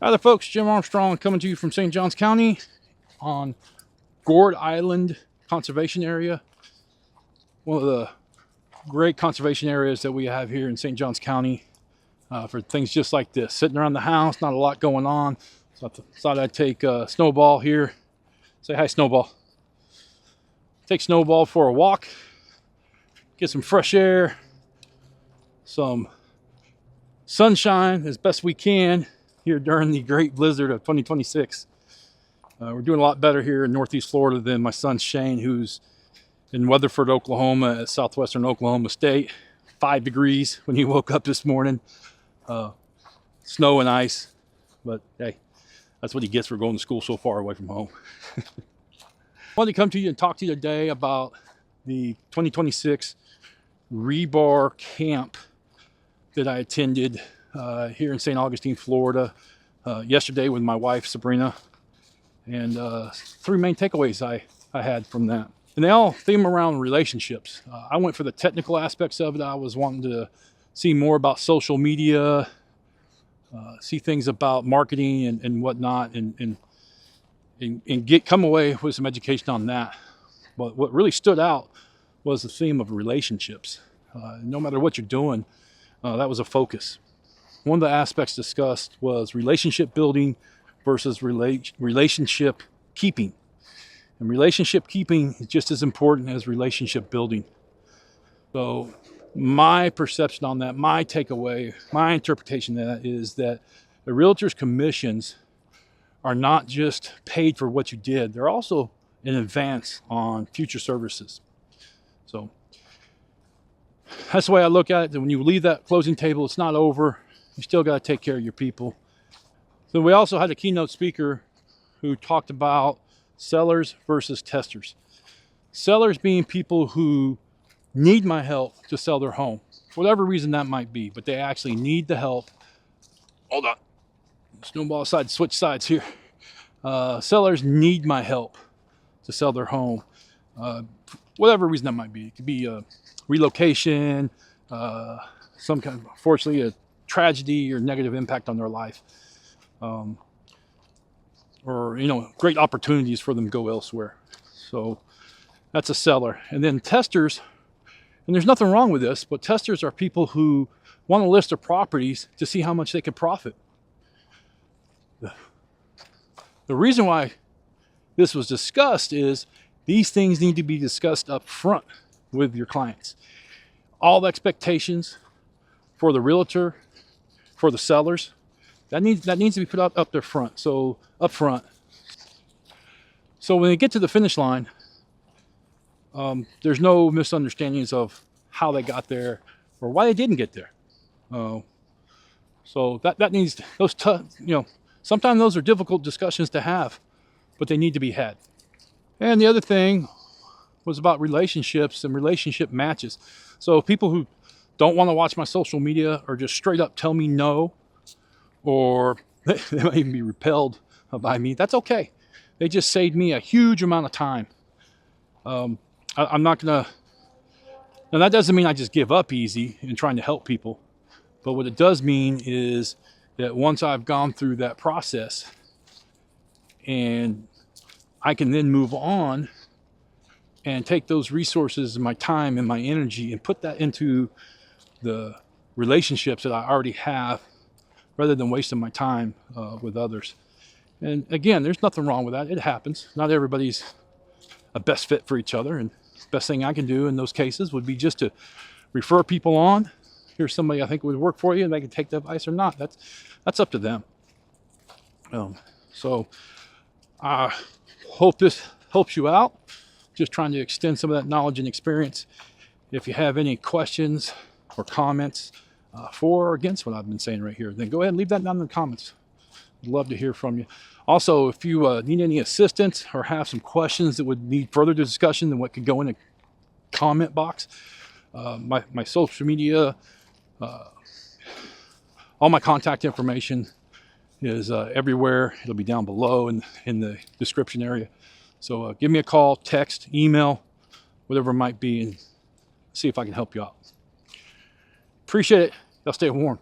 Hi there folks, Jim Armstrong coming to you from St. Johns County on Gourd Island Conservation Area. One of the great conservation areas that we have here in St. Johns County for things just like this. Sitting around the house, not a lot going on. So I thought I'd take Snowball here. Say hi, Snowball. Take Snowball for a walk, get some fresh air, some sunshine as best we can here during the great blizzard of 2026. We're doing a lot better here in Northeast Florida than my son Shane, who's in Weatherford, Oklahoma, at southwestern Oklahoma State. 5 degrees when he woke up this morning. Snow and ice, but hey, that's what he gets for going to school so far away from home. I wanted to come to you and talk to you today about the 2026 REBAR Camp that I attended here in St. Augustine, Florida, yesterday with my wife, Sabrina, and 3 main takeaways I had from that. And they all theme around relationships. I went for the technical aspects of it. I was wanting to see more about social media, see things about marketing and whatnot, and come away with some education on that. But what really stood out was the theme of relationships. No matter what you're doing, that was a focus. One of the aspects discussed was relationship building versus relationship keeping. And relationship keeping is just as important as relationship building. So my perception on that, my takeaway, my interpretation of that is that a realtor's commissions are not just paid for what you did, they're also in advance on future services. So that's the way I look at it. That when you leave that closing table, it's not over. You still got to take care of your people. So we also had a keynote speaker who talked about sellers versus testers. Sellers being people who need my help to sell their home, whatever reason that might be, but they actually need the help. Hold on. Snowball aside, switch sides here. Sellers need my help to sell their home. Whatever reason that might be. It could be a relocation, some kind of, unfortunately, a tragedy or negative impact on their life, or great opportunities for them to go elsewhere. So that's a seller. And then testers, and there's nothing wrong with this, but testers are people who want to list their properties to see how much they could profit. The reason why this was discussed is these things need to be discussed up front with your clients. All the expectations for the realtor, for the sellers, that needs to be put up there front. So up front. So when they get to the finish line, there's no misunderstandings of how they got there or why they didn't get there. So that needs those. Sometimes those are difficult discussions to have, but they need to be had. And the other thing was about relationships and relationship matches. So people who don't want to watch my social media or just straight up tell me no, or they might even be repelled by me, that's okay. They just saved me a huge amount of time. I'm not gonna, now that doesn't mean I just give up easy in trying to help people, but what it does mean is that once I've gone through that process and I can then move on and take those resources and my time and my energy and put that into the relationships that I already have, rather than wasting my time with others. And again, there's nothing wrong with that. It happens. Not everybody's a best fit for each other. And the best thing I can do in those cases would be just to refer people on. Here's somebody I think would work for you, and they can take the advice or not. That's up to them. So I hope this helps you out. Just trying to extend some of that knowledge and experience. If you have any questions or comments for or against what I've been saying right here, then go ahead and leave that down in the comments. I'd love to hear from you. Also, if you need any assistance or have some questions that would need further discussion than what could go in a comment box, my social media, all my contact information is everywhere. It'll be down below in the description area. So give me a call, text, email, whatever it might be, and see if I can help you out. Appreciate it. Y'all stay warm.